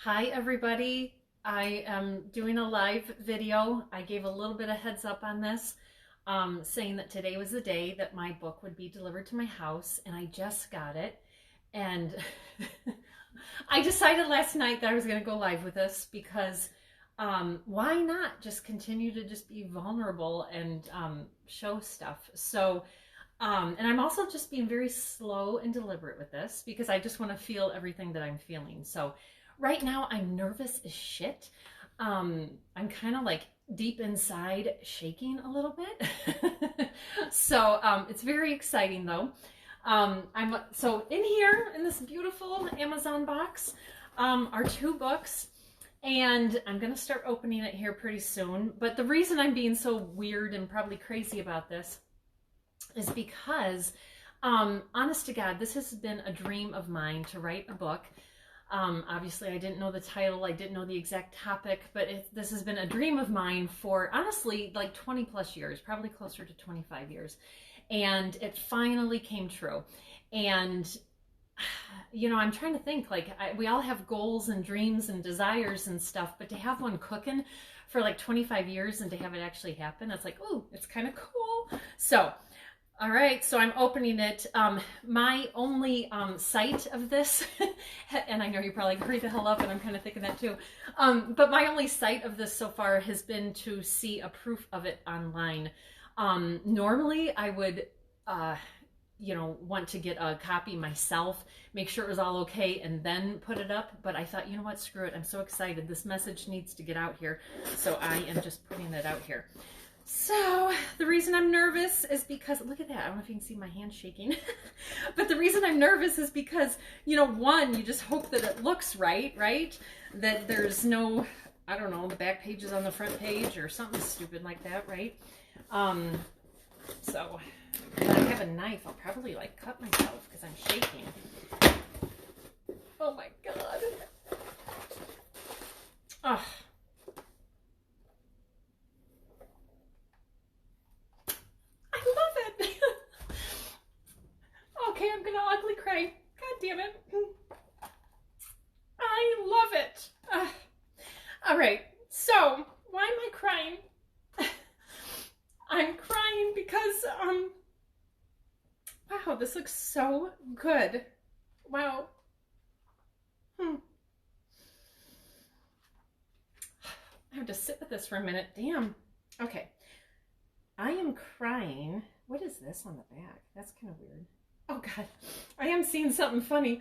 Hi everybody, I am doing a live video. I gave a little bit of heads up on this, saying that today was the day that my book would be delivered to my house, and I just got it. And I decided last night that I was going to go live with this because why not just continue to just be vulnerable and show stuff. So and I'm also just being very slow and deliberate with this because I just want to feel everything that I'm feeling. So right now I'm nervous as shit. I'm kind of like deep inside shaking a little bit. So it's very exciting though. So in here in this beautiful Amazon box are two books, and I'm gonna start opening it here pretty soon. But the reason I'm being so weird and probably crazy about this is because honest to God, this has been a dream of mine to write a book. Obviously I didn't know the title, I didn't know the exact topic, but this has been a dream of mine for honestly like 20 plus years, probably closer to 25 years. And it finally came true. And you know, I'm trying to think, like, we all have goals and dreams and desires and stuff, but to have one cooking for like 25 years and to have it actually happen, it's like, oh, it's kind of cool. So all right, so I'm opening it. My only sight of this, and I know you're probably like, hurry the hell up, and I'm kind of thinking that too, but my only sight of this so far has been to see a proof of it online. Normally I would, you know, want to get a copy myself, make sure it was all okay, and then put it up. But I thought, you know what, screw it. I'm so excited. This message needs to get out here. So I am just putting it out here. So the reason I'm nervous is because, look at that, I don't know if you can see my hand shaking, but the reason I'm nervous is because, you know, one, you just hope that it looks right? That there's no, I don't know, the back page is on the front page or something stupid like that, right? So if I have a knife, I'll probably like cut myself because I'm shaking. Oh my God. Oh. Okay, I'm gonna ugly cry. God damn it. I love it. All right, so why am I crying? I'm crying because, wow, this looks so good. Wow. I have to sit with this for a minute. Damn. Okay. I am crying. What is this on the back? That's kind of weird. Oh God, I am seeing something funny.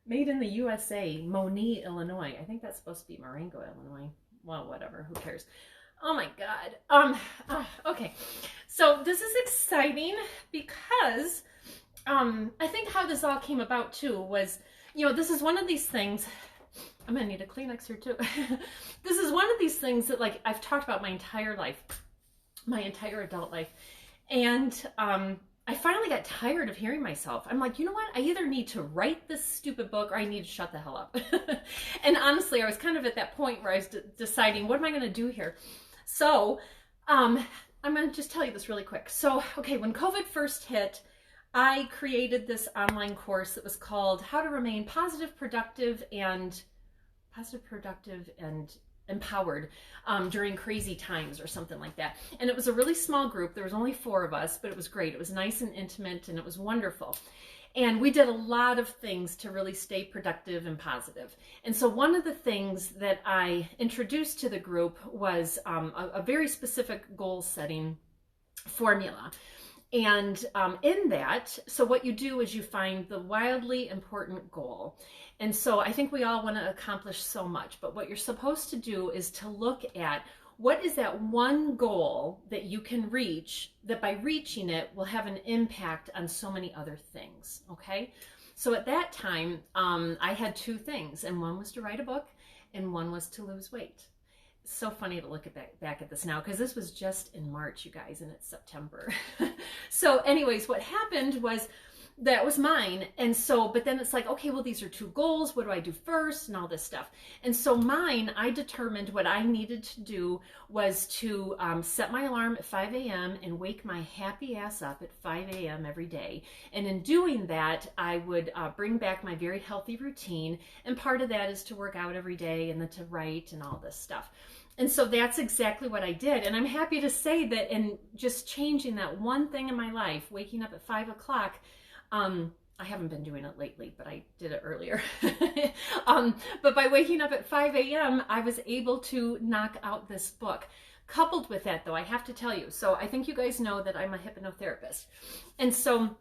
Made in the USA, Moni, Illinois. I think that's supposed to be Marengo, Illinois. Well, whatever, who cares? Oh my God. Okay. So this is exciting because, I think how this all came about too was, you know, this is one of these things, I'm gonna need a Kleenex here too. This is one of these things that like I've talked about my entire life, my entire adult life. And, I finally got tired of hearing myself. I'm like, you know what? I either need to write this stupid book or I need to shut the hell up. And honestly, I was kind of at that point where I was deciding, what am I going to do here? So I'm going to just tell you this really quick. So, okay, when COVID first hit, I created this online course that was called How to Remain Positive, Productive, and Empowered during crazy times, or something like that. And it was a really small group. There was only 4 of us, but it was great. It was nice and intimate, and it was wonderful. And we did a lot of things to really stay productive and positive. And so one of the things that I introduced to the group was a very specific goal setting formula. And in that, so what you do is you find the wildly important goal. And so I think we all want to accomplish so much, but what you're supposed to do is to look at what is that one goal that you can reach, that by reaching it will have an impact on so many other things, okay? So at that time, I had 2 things, and one was to write a book, and one was to lose weight. It's so funny to look back at this now, because this was just in March, you guys, and it's September. So anyways, what happened was That was mine. And so, but then it's like, okay, well, these are 2 goals. What do I do first? And all this stuff. And so mine, I determined what I needed to do was to set my alarm at 5 a.m. and wake my happy ass up at 5 a.m. every day. And in doing that, I would bring back my very healthy routine. And part of that is to work out every day and then to write and all this stuff. And so that's exactly what I did. And I'm happy to say that in just changing that one thing in my life, waking up at 5 o'clock, I haven't been doing it lately, but I did it earlier. But by waking up at 5 a.m., I was able to knock out this book. Coupled with that, though, I have to tell you, so I think you guys know that I'm a hypnotherapist. And so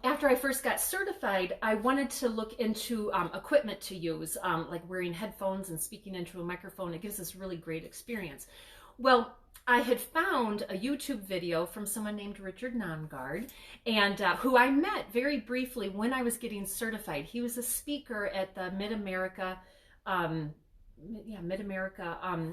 after I first got certified, I wanted to look into equipment to use, like wearing headphones and speaking into a microphone. It gives this really great experience. Well, I had found a YouTube video from someone named Richard Nongard, and who I met very briefly when I was getting certified. He was a speaker at the Mid-America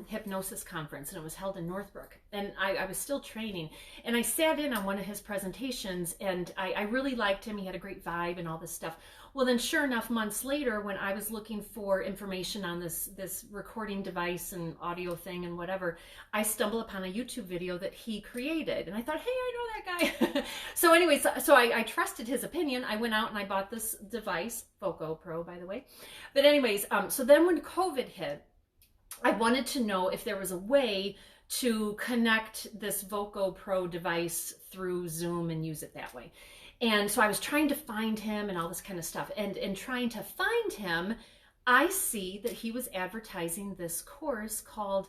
Hypnosis Conference, and it was held in Northbrook. And I was still training, and I sat in on one of his presentations, and I really liked him. He had a great vibe and all this stuff. Well, then sure enough, months later, when I was looking for information on this recording device and audio thing and whatever, I stumbled upon a YouTube video that he created, and I thought, hey, I know that guy. So anyways, so I trusted his opinion. I went out and I bought this device, Voco Pro, by the way. But anyways, so then when COVID hit, I wanted to know if there was a way to connect this Voco Pro device through Zoom and use it that way. And so I was trying to find him and all this kind of stuff. And in trying to find him, I see that he was advertising this course called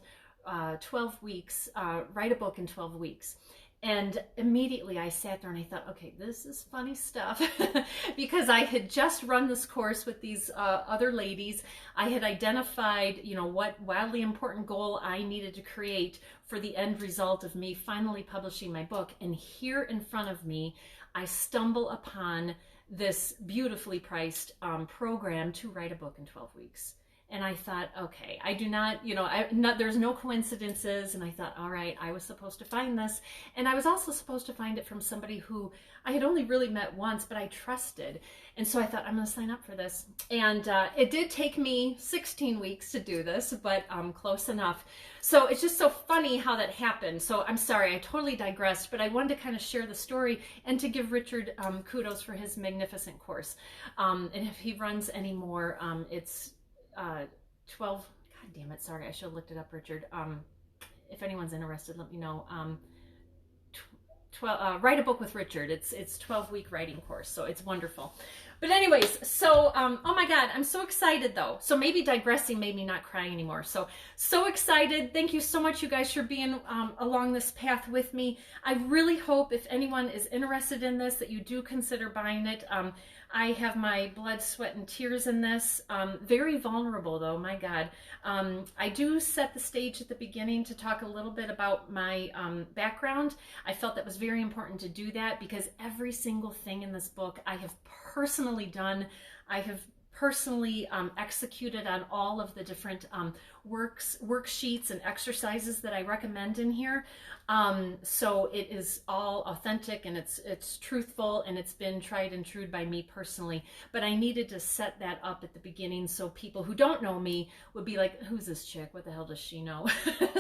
12 Weeks, Write a Book in 12 Weeks. And immediately I sat there and I thought, okay, this is funny stuff. Because I had just run this course with these other ladies. I had identified, you know, what wildly important goal I needed to create for the end result of me finally publishing my book. And here in front of me, I stumble upon this beautifully priced program to write a book in 12 weeks. And I thought, okay, I do not, you know, there's no coincidences. And I thought, all right, I was supposed to find this. And I was also supposed to find it from somebody who I had only really met once, but I trusted. And so I thought, I'm going to sign up for this. And it did take me 16 weeks to do this, but close enough. So it's just so funny how that happened. So I'm sorry, I totally digressed, but I wanted to kind of share the story and to give Richard kudos for his magnificent course. And if he runs any more, it's 12, God damn it, sorry, I should have looked it up, Richard. If anyone's interested, let me know. Write a Book with Richard. It's 12-week writing course, so it's wonderful. But anyways, so, oh my God, I'm so excited though. So maybe digressing made me not cry anymore. So excited. Thank you so much, you guys, for being along this path with me. I really hope if anyone is interested in this, that you do consider buying it. I have my blood, sweat, and tears in this. Very vulnerable though, my God. I do set the stage at the beginning to talk a little bit about my background. I felt that was very important to do that because every single thing in this book I have personally done. I have personally executed on all of the different worksheets and exercises that I recommend in here. So it is all authentic and it's truthful and it's been tried and true by me personally. But I needed to set that up at the beginning so people who don't know me would be like, who's this chick? What the hell does she know?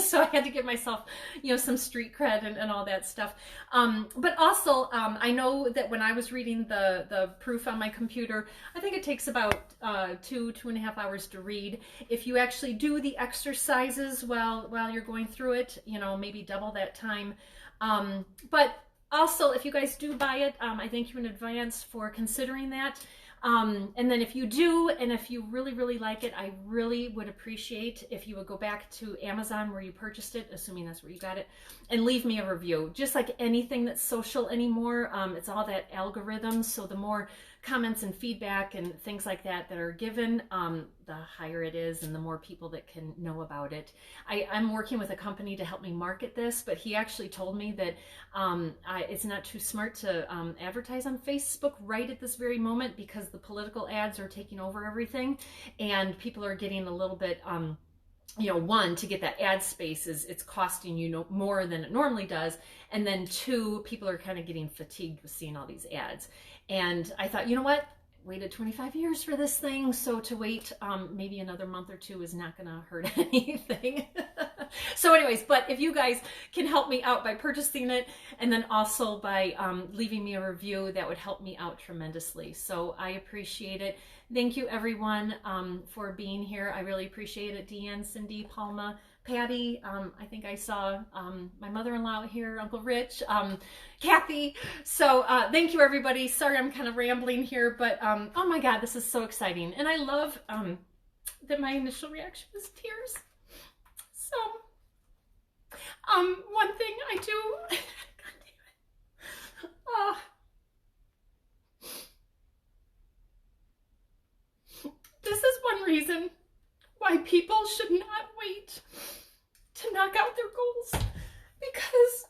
So I had to give myself, you know, some street cred and all that stuff. But also, I know that when I was reading the proof on my computer, I think it takes about 2.5 hours to read. If you actually do the exercises while you're going through it, you know, maybe double that time. But also, if you guys do buy it, I thank you in advance for considering that. And then if you do, and if you really, really like it, I really would appreciate if you would go back to Amazon where you purchased it, assuming that's where you got it, and leave me a review. Just like anything that's social anymore, it's all that algorithm. So the more comments and feedback and things like that are given, the higher it is and the more people that can know about it. I'm working with a company to help me market this, but he actually told me that it's not too smart to advertise on Facebook right at this very moment because the political ads are taking over everything and people are getting a little bit you know, one, to get that ad space is it's costing you more than it normally does. And then two, people are kind of getting fatigued with seeing all these ads. And I thought, you know what? Waited 25 years for this thing, so to wait maybe another month or two is not gonna hurt anything. So anyways, but if you guys can help me out by purchasing it and then also by leaving me a review, that would help me out tremendously. So I appreciate it. Thank you everyone for being here. I really appreciate it. Deanne, Cindy, Palma, Patty, I think I saw my mother-in-law here, Uncle Rich, Kathy. So thank you everybody. Sorry I'm kind of rambling here, but oh my God, this is so exciting. And I love that my initial reaction was tears. So one thing I do, God damn it. This is one reason why people should not wait to knock out their goals, because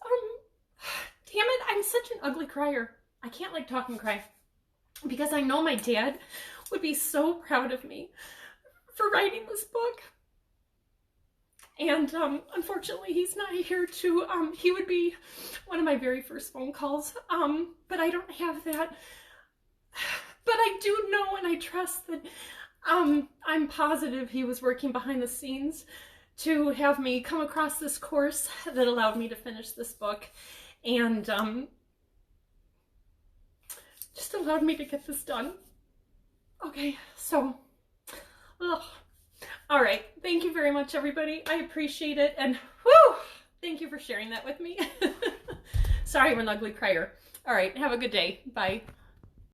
damn it, I'm such an ugly crier. I can't like talk and cry, because I know my dad would be so proud of me for writing this book. And unfortunately he's not here to, he would be one of my very first phone calls, but I don't have that. But I do know and I trust that I'm positive he was working behind the scenes to have me come across this course that allowed me to finish this book, and just allowed me to get this done. Okay, so, ugh. All right, thank you very much, everybody. I appreciate it, and whew, thank you for sharing that with me. Sorry, I'm an ugly crier. All right, have a good day. Bye.